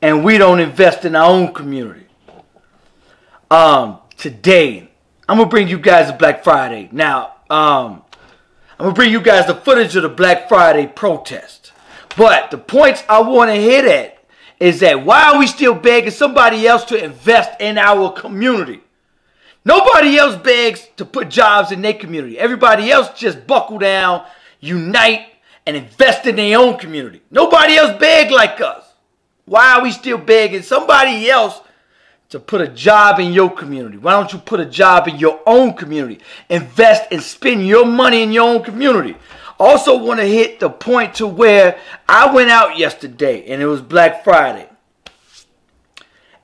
and we don't invest in our own community. Today, I'm going to bring you guys a Black Friday. Now, I'm going to bring you guys the footage of the Black Friday protest. But the points I want to hit at is that why are we still begging somebody else to invest in our community? Nobody else begs to put jobs in their community. Everybody else just buckle down, unite, and invest in their own community. Nobody else begs like us. Why are we still begging somebody else to put a job in your community? Why don't you put a job in your own community? Invest and spend your money in your own community. Also want to hit the point to where I went out yesterday and it was Black Friday.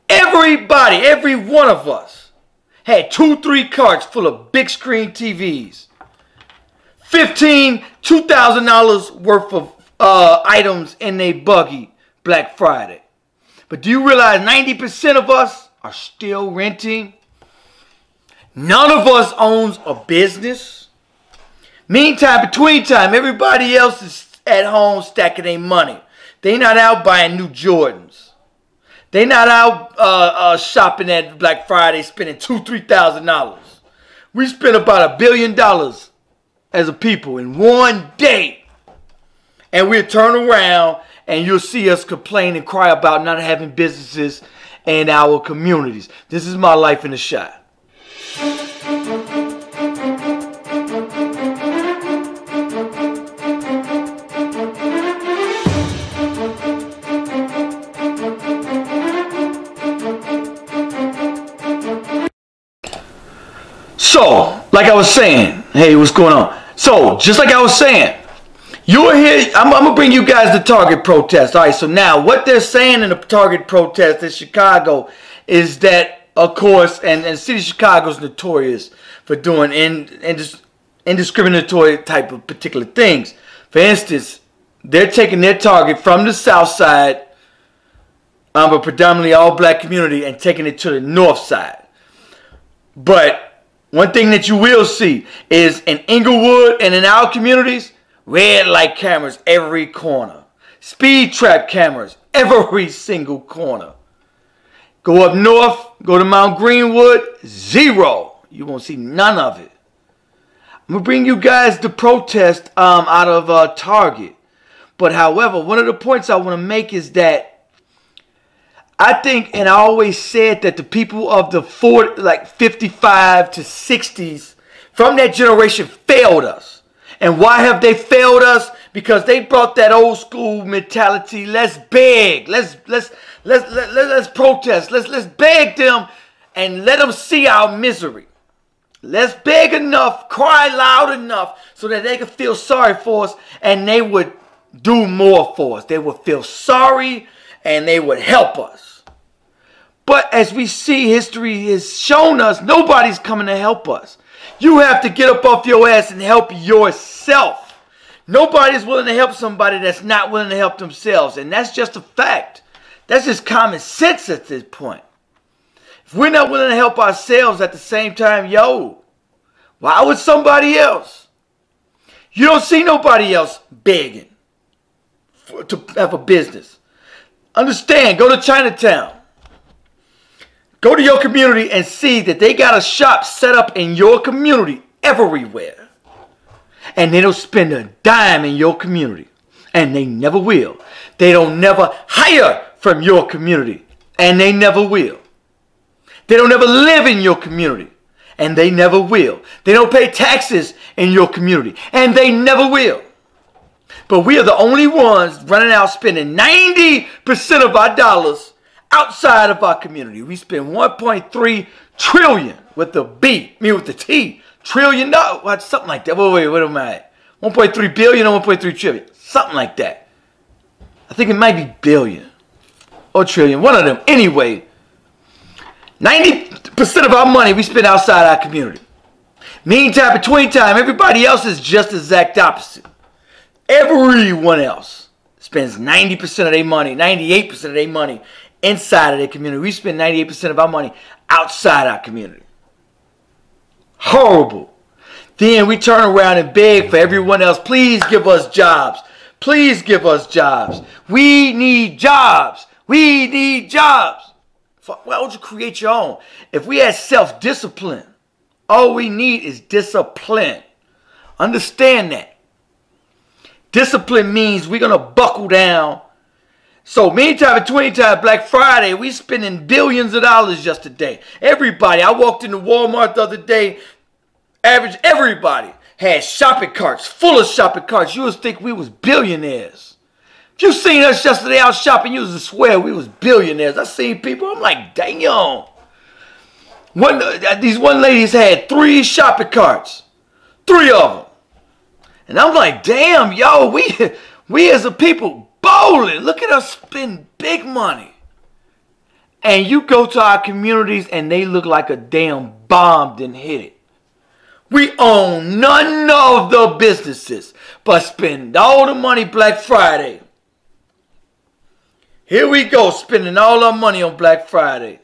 Everybody, every one of us had 2-3 carts full of big screen TVs. $2,000 worth of items in their buggy Black Friday. But do you realize 90% of us are still renting? None of us owns a business. Meantime, between time, everybody else is at home stacking their money. They not out buying new Jordans. They not out shopping at Black Friday spending $2,000-$3,000. We spent about $1 billion as a people in one day. And we'll turn around and you'll see us complain and cry about not having businesses in our communities. This is my life in a shot. So, like I was saying, hey, what's going on? So, just like I was saying, you're here, I'm going to bring you guys the Target protest. All right, so now what they're saying in the Target protest in Chicago is that, of course, and the city of Chicago is notorious for doing indiscriminatory type of particular things. For instance, they're taking their Target from the south side, a predominantly all black community, and taking it to the north side. But one thing that you will see is in Inglewood and in our communities, red light cameras every corner. Speed trap cameras every single corner. Go up north, go to Mount Greenwood, 0. You won't see none of it. I'm going to bring you guys the protest out of Target. But however, one of the points I want to make is that I think, and I always said that the people of the 55 to 60s from that generation failed us. And why have they failed us? Because they brought that old school mentality. Let's beg. Let's protest. Let's beg them and let them see our misery. Let's beg enough, cry loud enough so that they can feel sorry for us and they would do more for us. They would feel sorry and they would help us. But as we see, history has shown us nobody's coming to help us. You have to get up off your ass and help yourself. Nobody's willing to help somebody that's not willing to help themselves. And that's just a fact. That's just common sense at this point. If we're not willing to help ourselves at the same time, why would somebody else? You don't see nobody else begging to have a business. Understand, go to Chinatown. Go to your community and see that they got a shop set up in your community everywhere. And they don't spend a dime in your community. And they never will. They don't never hire from your community. And they never will. They don't ever live in your community. And they never will. They don't pay taxes in your community. And they never will. But we are the only ones running out spending 90% of our dollars outside of our community. We spend 1.3 trillion with the B, with the T, trillion dollars, what, something like that. Wait, what am I at? 1.3 billion or 1.3 trillion, something like that. I think it might be billion or trillion, one of them. Anyway, 90% of our money we spend outside our community. Meantime, between time, everybody else is just the exact opposite. Everyone else spends 90% of their money, 98% of their money inside of their community. We spend 98% of our money outside our community. Horrible. Then we turn around and beg for everyone else. Please give us jobs. Please give us jobs. We need jobs. We need jobs. Why don't you create your own? If we had self-discipline, all we need is discipline. Understand that. Discipline means we're going to buckle down. So many times, 20 times Black Friday, we spending billions of dollars yesterday. Everybody, I walked into Walmart the other day, everybody had shopping carts, full of shopping carts. You would think we was billionaires. If you seen us yesterday out shopping, you would swear we was billionaires. I seen people, I'm like, damn. These one ladies had 3 shopping carts. 3 of them. And I'm like, damn, yo, we as a people bowling. Look at us spend big money. And you go to our communities and they look like a damn bomb didn't hit it. We own none of the businesses, but spend all the money Black Friday. Here we go, spending all our money on Black Friday.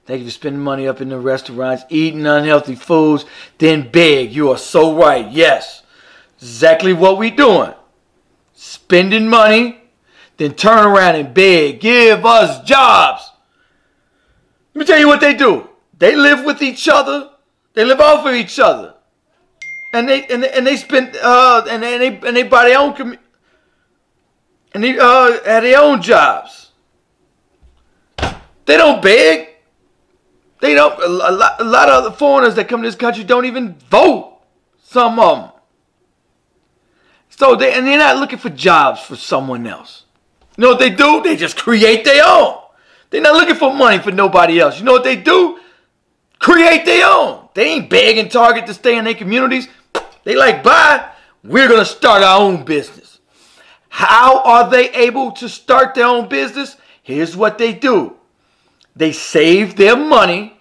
Thank you for spending money up in the restaurants, eating unhealthy foods, then beg. You are so right. Yes, exactly what we doing. Spending money, then turn around and beg. Give us jobs. Let me tell you what they do. They live with each other. They live off of each other. And they spend and they buy their own and they have their own jobs. They don't beg. They don't. A lot of the foreigners that come to this country don't even vote. Some of them. So they're not looking for jobs for someone else. You know what they do? They just create their own. They're not looking for money for nobody else. You know what they do? Create their own. They ain't begging Target to stay in their communities. They like, bye, we're going to start our own business. How are they able to start their own business? Here's what they do. They save their money.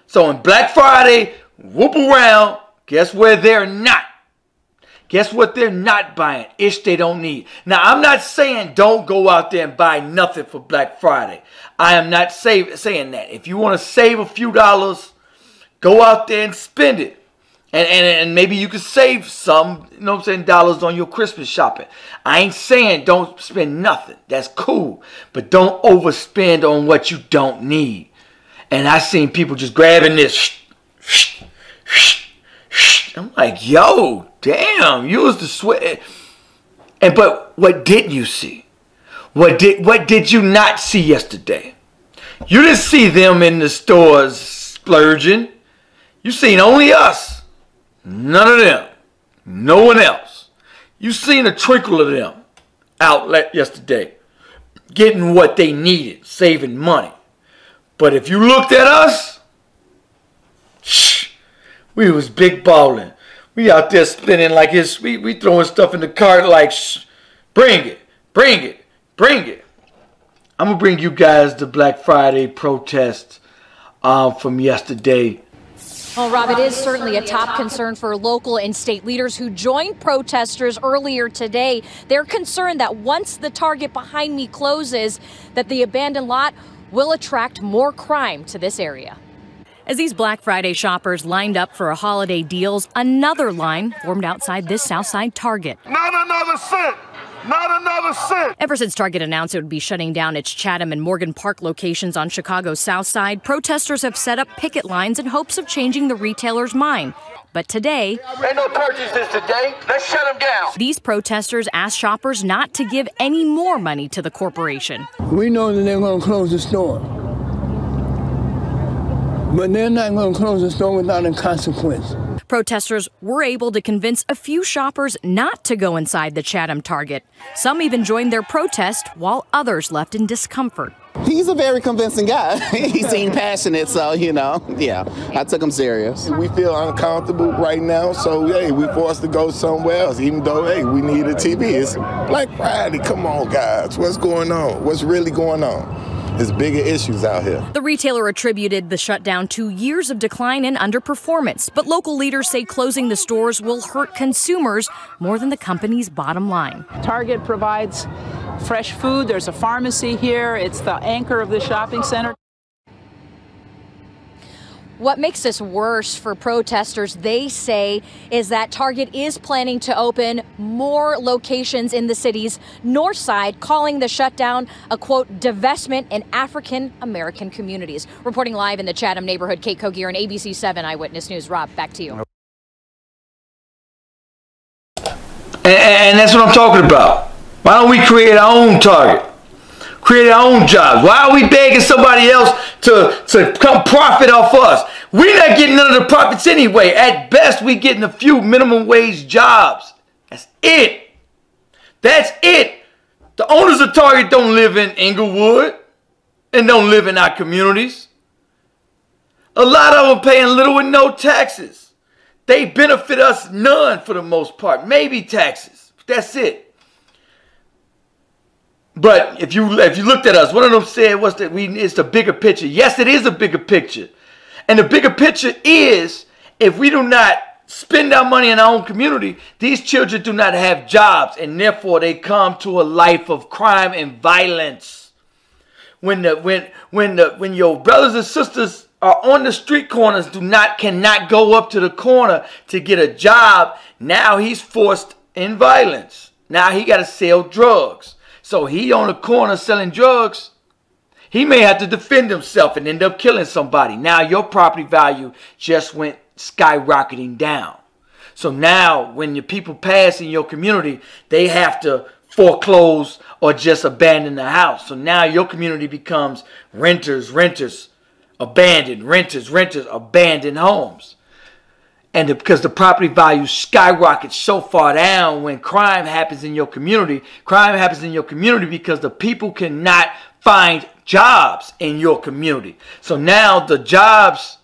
So on Black Friday, whoop around, guess where they're not? Guess what they're not buying? Ish they don't need. Now, I'm not saying don't go out there and buy nothing for Black Friday. I am not saying that. If you want to save a few dollars, go out there and spend it. And maybe you could save some, you know what I'm saying, dollars on your Christmas shopping. I ain't saying don't spend nothing. That's cool. But don't overspend on what you don't need. And I seen people just grabbing this. I'm like, yo, damn, you was the sweat. But what didn't you see? What did you not see yesterday? You didn't see them in the stores splurging. You seen only us. None of them. No one else. You seen a trickle of them out yesterday getting what they needed, saving money. But if you looked at us, we was big balling. We out there spending like it's, we throwing stuff in the cart like, bring it, bring it, bring it. I'm going to bring you guys the Black Friday protest from yesterday. Well, Rob, it is certainly a top concern for local and state leaders who joined protesters earlier today. They're concerned that once the Target behind me closes, that the abandoned lot will attract more crime to this area. As these Black Friday shoppers lined up for holiday deals, another line formed outside this Southside Target. Not another cent! Not another cent! Ever since Target announced it would be shutting down its Chatham and Morgan Park locations on Chicago's South Side, protesters have set up picket lines in hopes of changing the retailer's mind. But today, ain't no purchases today. Let's shut them down. These protesters asked shoppers not to give any more money to the corporation. We know that they're going to close the store. But they're not going to close the store without a consequence. Protesters were able to convince a few shoppers not to go inside the Chatham Target. Some even joined their protest, while others left in discomfort. He's a very convincing guy. He seemed passionate, so, you know, yeah, I took him serious. We feel uncomfortable right now, so, hey, we forced to go somewhere else, even though, hey, we need a TV. It's Black Friday. Come on, guys. What's going on? What's really going on? There's bigger issues out here. The retailer attributed the shutdown to years of decline and underperformance, but local leaders say closing the stores will hurt consumers more than the company's bottom line. Target provides fresh food. There's a pharmacy here. It's the anchor of the shopping center. What makes this worse for protesters, they say, is that Target is planning to open more locations in the city's north side, calling the shutdown a, quote, divestment in African-American communities. Reporting live in the Chatham neighborhood, Kate Kogier, and ABC 7 Eyewitness News. Rob, back to you. And that's what I'm talking about. Why don't we create our own Target? Create our own jobs. Why are we begging somebody else to come profit off us? We're not getting none of the profits anyway. At best, we getting a few minimum wage jobs. That's it. That's it. The owners of Target don't live in Inglewood and don't live in our communities. A lot of them paying little and no taxes. They benefit us none for the most part. Maybe taxes. That's it. But if you looked at us, one of them said, "What's that? It's the bigger picture." Yes, it is a bigger picture, and the bigger picture is if we do not spend our money in our own community, these children do not have jobs, and therefore they come to a life of crime and violence. When your brothers and sisters are on the street corners, cannot go up to the corner to get a job. Now he's forced in violence. Now he got to sell drugs. So he on the corner selling drugs, he may have to defend himself and end up killing somebody. Now your property value just went skyrocketing down. So now when your people pass in your community, they have to foreclose or just abandon the house. So now your community becomes renters, abandoned homes. And because the property value skyrockets so far down when crime happens in your community, because the people cannot find jobs in your community. So now the jobs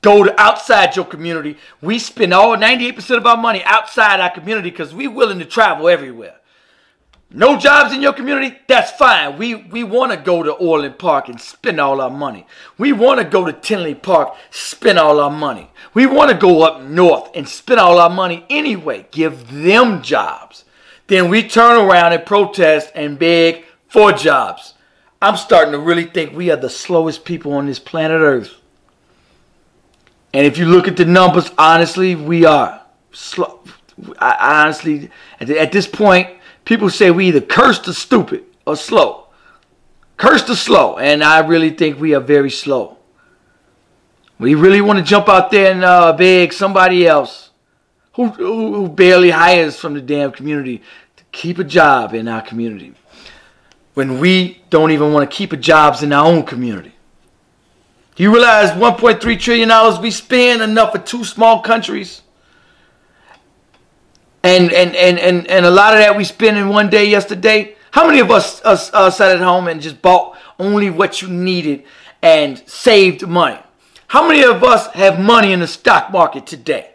go to outside your community. We spend 98% of our money outside our community because we're willing to travel everywhere. No jobs in your community? That's fine. We want to go to Orland Park and spend all our money. We want to go to Tinley Park, spend all our money. We want to go up north and spend all our money anyway. Give them jobs. Then we turn around and protest and beg for jobs. I'm starting to really think we are the slowest people on this planet Earth. And if you look at the numbers, honestly, we are slow. Honestly, at this point, people say we either cursed or stupid or slow. Cursed or slow. And I really think we are very slow. We really want to jump out there and beg somebody else who barely hires from the damn community to keep a job in our community. When we don't even want to keep jobs in our own community. Do you realize $1.3 trillion we spend enough for 2 small countries? And a lot of that we spent in one day yesterday. How many of us sat at home and just bought only what you needed and saved money? How many of us have money in the stock market today?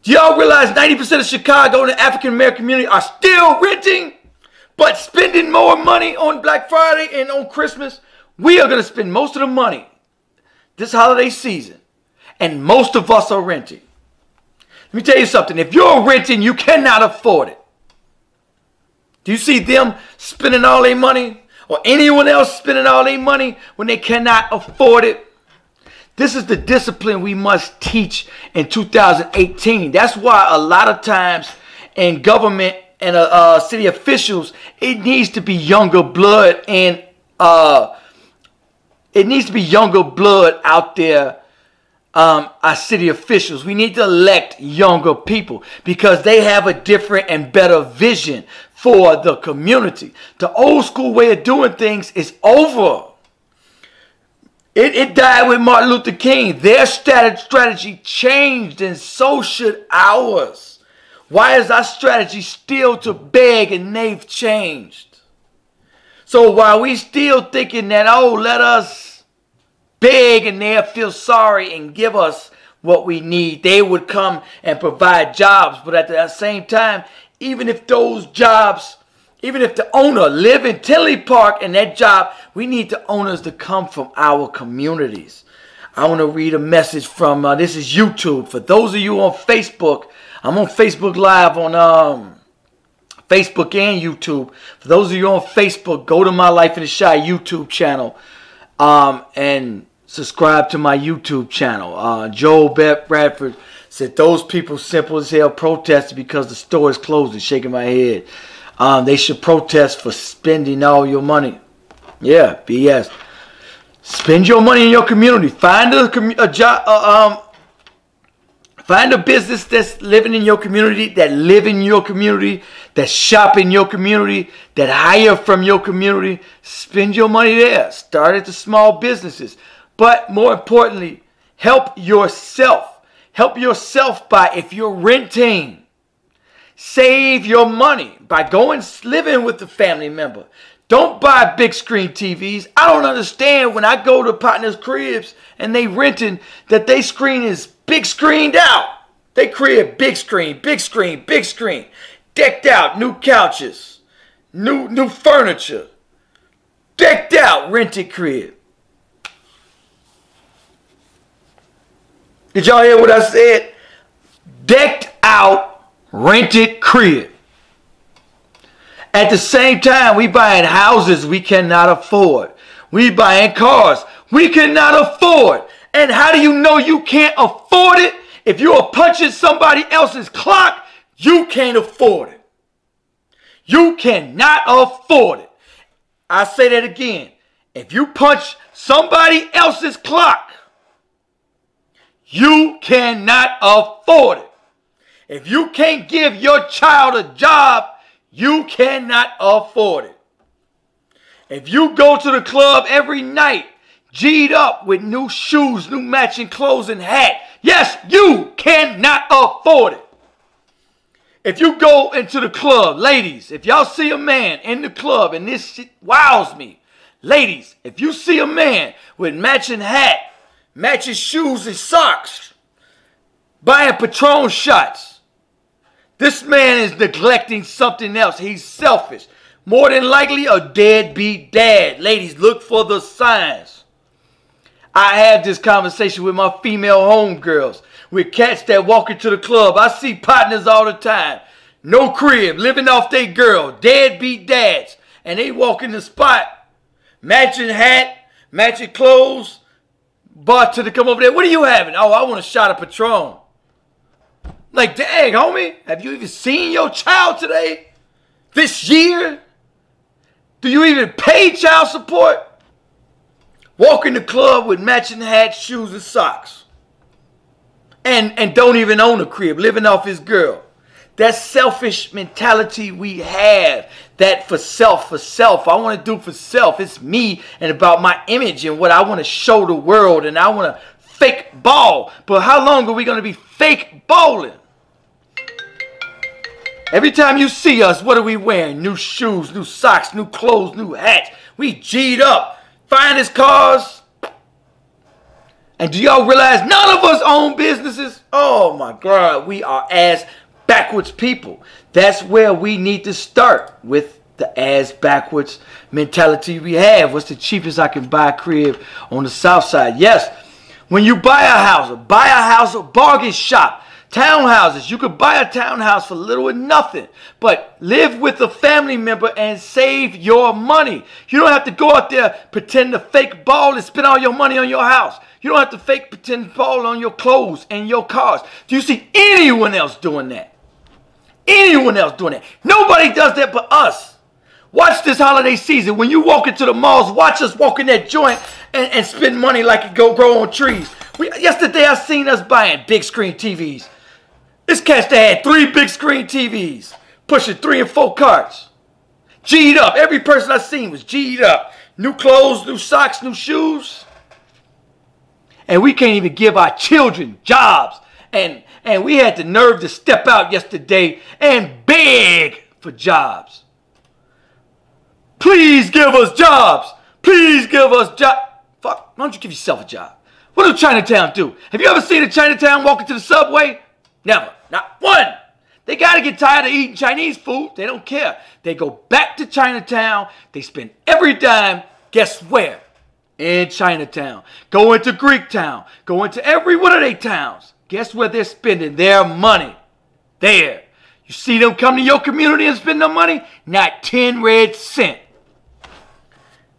Do y'all realize 90% of Chicago and the African American community are still renting, but spending more money on Black Friday and on Christmas? We are going to spend most of the money this holiday season, and most of us are renting. Let me tell you something. If you're renting, you cannot afford it. Do you see them spending all their money, or anyone else spending all their money when they cannot afford it? This is the discipline we must teach in 2018. That's why a lot of times in government and city officials, it needs to be younger blood, and it needs to be younger blood out there. Our city officials, we need to elect younger people because they have a different and better vision for the community. The old school way of doing things is over. It died with Martin Luther King. Their strategy changed, and so should ours. Why is our strategy still to beg and they've changed? So while we still thinking that, oh, let us beg and they'll feel sorry and give us what we need, they would come and provide jobs. But at the same time, even if those jobs, even if the owner live in Tinley Park and that job, we need the owners to come from our communities. I want to read a message from, this is YouTube. For those of you on Facebook, I'm on Facebook Live on Facebook and YouTube. For those of you on Facebook, go to My Life in the Chi YouTube channel and subscribe to my YouTube channel. Joel Bradford said those people simple as hell protested because the store is closing. Shaking my head. They should protest for spending all your money. Yeah, BS. Spend your money in your community. Find a job. Find a business that's living in your community, that live in your community, that shop in your community, that hire from your community. Spend your money there. Start at the small businesses. But more importantly, help yourself. Help yourself by, if you're renting, save your money by living with a family member. Don't buy big screen TVs. I don't understand when I go to partners' cribs and they renting that they screen is big screened out. They crib big screen, big screen, big screen. Decked out, new couches, new furniture. Decked out, rented crib. Did y'all hear what I said? Decked out, rented crib. At the same time, we buying houses we cannot afford. We buying cars we cannot afford. And how do you know you can't afford it? If you are punching somebody else's clock, you can't afford it. You cannot afford it. I say that again. If you punch somebody else's clock, you cannot afford it. If you can't give your child a job, you cannot afford it. If you go to the club every night, G'd up with new shoes, new matching clothes and hat, yes, you cannot afford it. If you go into the club, ladies, if y'all see a man in the club, and this shit wows me, ladies, if you see a man with matching hat, matching shoes and socks, buying Patron shots, this man is neglecting something else. He's selfish. More than likely a deadbeat dad. Ladies, look for the signs. I have this conversation with my female homegirls, with cats that walk into the club. I see partners all the time. No crib, living off their girl, deadbeat dads. And they walk in the spot, matching hat, matching clothes. Bartender come over there. What are you having? Oh, I want a shot of Patron. Like, dang, homie, have you even seen your child today? This year? Do you even pay child support? Walk in the club with matching hats, shoes, and socks. And don't even own a crib, living off his girl. That selfish mentality we have. That for self. I want to do for self. It's me and about my image and what I want to show the world. And I want to fake ball. But how long are we going to be fake balling? Every time you see us, what are we wearing? New shoes, new socks, new clothes, new hats. We G'd up. Finest cars. And do y'all realize none of us own businesses? Oh my God, we are ass backwards people. That's where we need to start, with the ass backwards mentality we have. What's the cheapest I can buy a crib on the south side? Yes, when you buy a house, a bargain shop. Townhouses, you could buy a townhouse for little or nothing, but live with a family member and save your money. You don't have to go out there, pretend to fake ball and spend all your money on your house. You don't have to fake pretend to ball on your clothes and your cars. Do you see anyone else doing that? Anyone else doing that? Nobody does that but us. Watch this holiday season. When you walk into the malls, watch us walk in that joint and spend money like it go grow on trees. Yesterday I seen us buying big screen TVs. This cat that had 3 big screen TVs, pushing 3 and 4 carts. G'd up. Every person I seen was G'd up. New clothes, new socks, new shoes. And we can't even give our children jobs. And we had the nerve to step out yesterday and beg for jobs. Please give us jobs. Please give us jobs. Fuck, why don't you give yourself a job? What does Chinatown do? Have you ever seen a Chinatown walk into the subway? Never. Not one. They got to get tired of eating Chinese food. They don't care. They go back to Chinatown. They spend every dime. Guess where? In Chinatown. Go into Greektown. Go into every one of their towns. Guess where they're spending their money? There. You see them come to your community and spend their money? Not 10 red cents.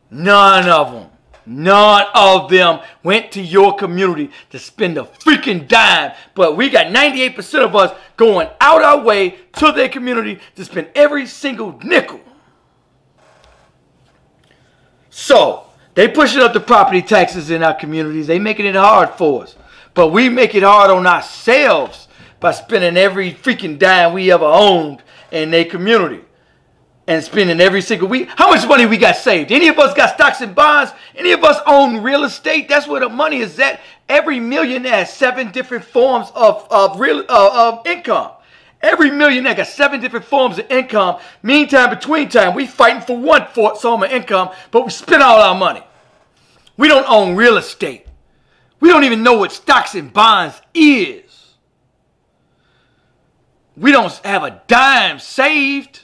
None of them. None of them went to your community to spend a freaking dime. But we got 98% of us going out our way to their community to spend every single nickel. So, they pushing up the property taxes in our communities. They making it hard for us. But we make it hard on ourselves by spending every freaking dime we ever owned in their community. And spending every single week. How much money we got saved? Any of us got stocks and bonds? Any of us own real estate? That's where the money is at. Every millionaire has 7 different forms of income. Every millionaire got 7 different forms of income. Meantime, between time, we fighting for one form of income, but we spend all our money. We don't own real estate. We don't even know what stocks and bonds is. We don't have a dime saved.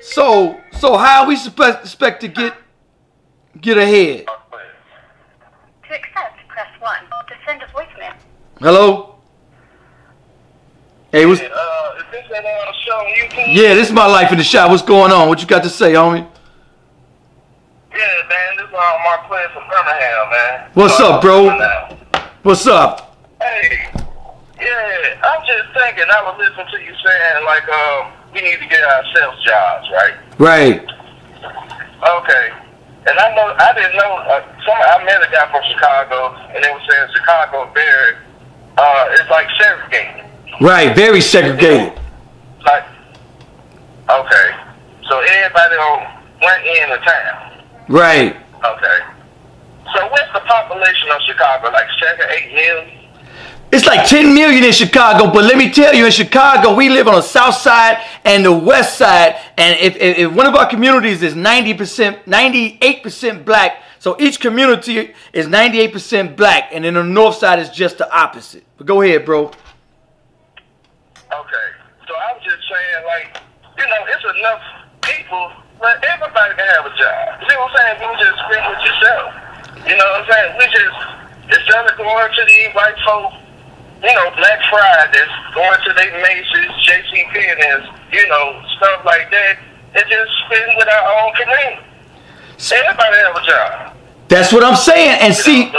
So how we expect to get ahead? To accept, press 1. To send a voicemail. Hello? Hey, what's... Is this that show on YouTube? Yeah, this is My Life in the Shop. What's going on? What you got to say, homie? Yeah, man, this is Mark Quinn from Birmingham, man. What's up, bro? What's up? Hey, yeah, I'm just thinking, I was listening to you saying, like, we need to get ourselves jobs, right? Right. Okay. And I didn't know, I met a guy from Chicago, and they were saying Chicago very, it's like segregated. Right, very segregated. Like, okay. So everybody on one end of town. Right. Okay. So what's the population of Chicago? Like 7, 8 million? It's like 10 million in Chicago, but let me tell you, in Chicago, we live on the south side and the west side, and if one of our communities is 98% black, so each community is 98% black, and then the north side is just the opposite. But go ahead, bro. Okay. So I'm just saying, like, it's enough people where everybody can have a job. You know what I'm saying? You just spend with yourself. You know what I'm saying? We just, instead of going to these white folk, Black Fridays, going to their Macy's, JCPenney's, stuff like that, and just spend with our own community. Everybody have a job. That's what I'm saying. And see,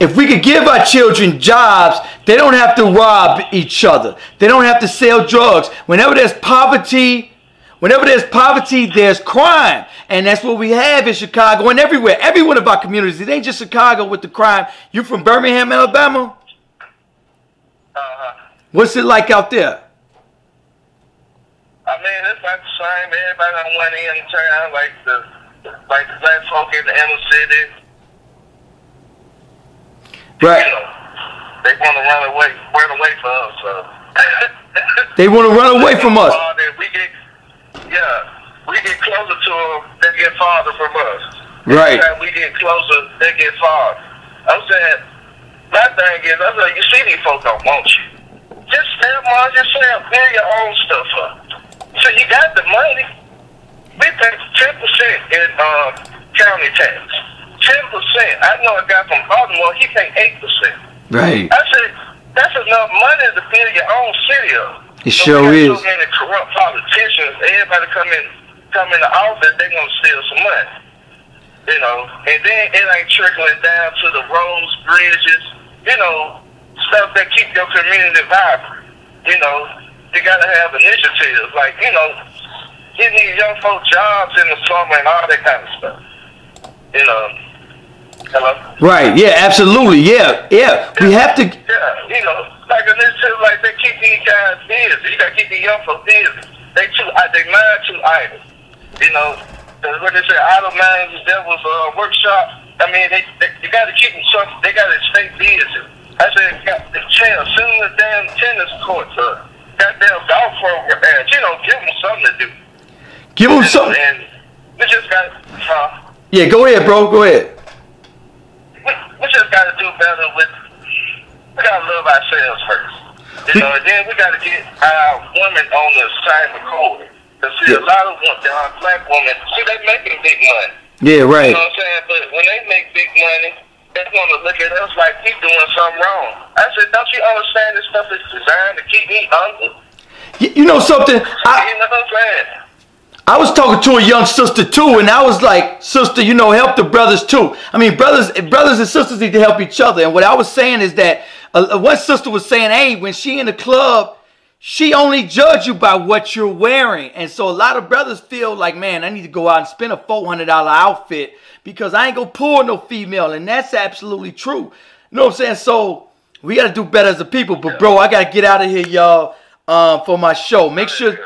if we could give our children jobs, they don't have to rob each other. They don't have to sell drugs. Whenever there's poverty, there's crime. And that's what we have in Chicago and everywhere. Every one of our communities. It ain't just Chicago with the crime. You from Birmingham, Alabama? What's it like out there? I mean, it's like the same. Everybody on one end of town, like the black folk in the inner city. Right. They want to run away from us. So. They want to run away from us. We get closer to them, they get farther from us. Right. Every time we get closer, they get farther. I'm saying, my thing is, you see these folks don't want you. Just build your own stuff up. So you got the money. We pay 10% in county tax. 10%. I know a guy from Baltimore, he pay 8%. Right. I said, that's enough money to build your own city up. It sure is. So many corrupt politicians, everybody come in the office, they gonna steal some money. And then it ain't trickling down to the roads, bridges, stuff that keep your community vibrant. You gotta have initiatives, like, give these young folks jobs in the summer and all that kind of stuff. Hello? Right, yeah, absolutely, yeah. We have to... Yeah, like initiatives like they keep these guys busy. You gotta keep these young folks busy. They mind too idle. What they say, idle minds is devil's workshop. I mean, you gotta keep them something. They gotta stay busy. I said, send them the damn tennis courts, goddamn golf programs, give them something to do. Give them something. And we just got, yeah, go ahead, bro, go ahead. We just got to do better we got to love ourselves first. And then we got to get our women on the side of the court. Because see, a lot of black women, they making big money. Yeah, right. You know what I'm saying? But when they make big money, they're going to look at us like we doing something wrong. I said, don't you understand this stuff is designed to keep me hungry? You know something? You know what I'm saying? I was talking to a young sister too, and I was like, sister, you know, help the brothers too. I mean, brothers and sisters need to help each other. And what I was saying is that one sister was saying, hey, when she in the club, she only judge you by what you're wearing. And so a lot of brothers feel like, man, I need to go out and spend a $400 outfit because I ain't gonna pull no female. And that's absolutely true. You know what I'm saying? So we got to do better as a people. But, bro, I got to get out of here, y'all, for my show. Make sure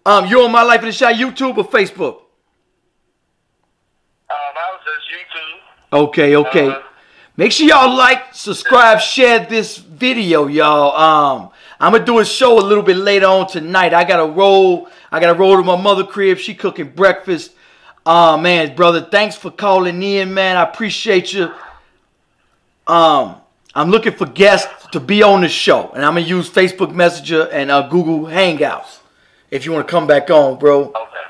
you're on My Life in the Shot, YouTube or Facebook? I was just YouTube. Okay. Make sure y'all like, subscribe, share this video, y'all. I'm gonna do a show a little bit later on tonight. I gotta roll to my mother crib. She cooking breakfast. Man, brother, thanks for calling in, man. I appreciate you. I'm looking for guests to be on the show, and I'm gonna use Facebook Messenger and Google Hangouts if you want to come back on, bro. Okay,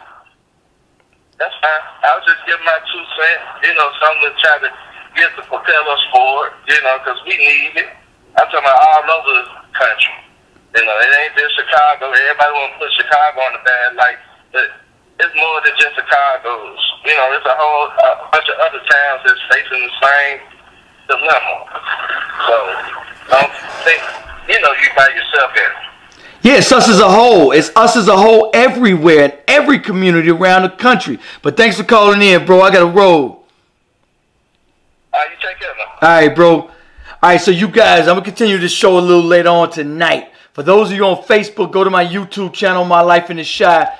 that's fine. I was just giving my 2 cents. You know, something to try to get to propel us forward. You know, because we need it. I'm talking about all over the country. You know, it ain't just Chicago. Everybody want to put Chicago on the bad light, but it's more than just Chicago's. You know, there's a whole bunch of other towns that's facing the same dilemma. So, I don't think, you know, you by yourself in it. Yeah, it's us as a whole. It's us as a whole everywhere in every community around the country. But thanks for calling in, bro. I got to roll. All right, you take care, man. All right, bro. All right, so you guys, I'm going to continue this show a little later on tonight. For those of you on Facebook, go to my YouTube channel, My Life in the Shot.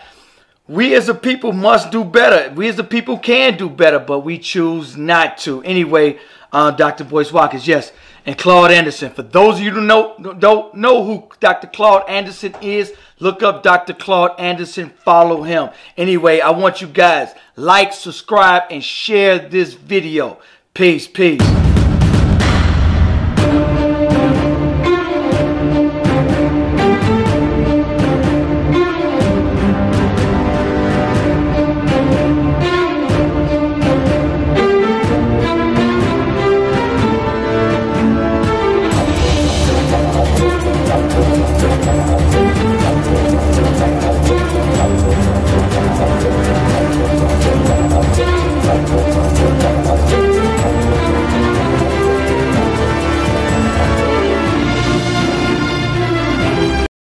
We as a people must do better. We as a people can do better, but we choose not to. Anyway, Dr. Boyce Watkins, yes, and Claude Anderson. For those of you who don't know who Dr. Claude Anderson is, look up Dr. Claude Anderson, follow him. Anyway, I want you guys like, subscribe, and share this video. Peace, peace.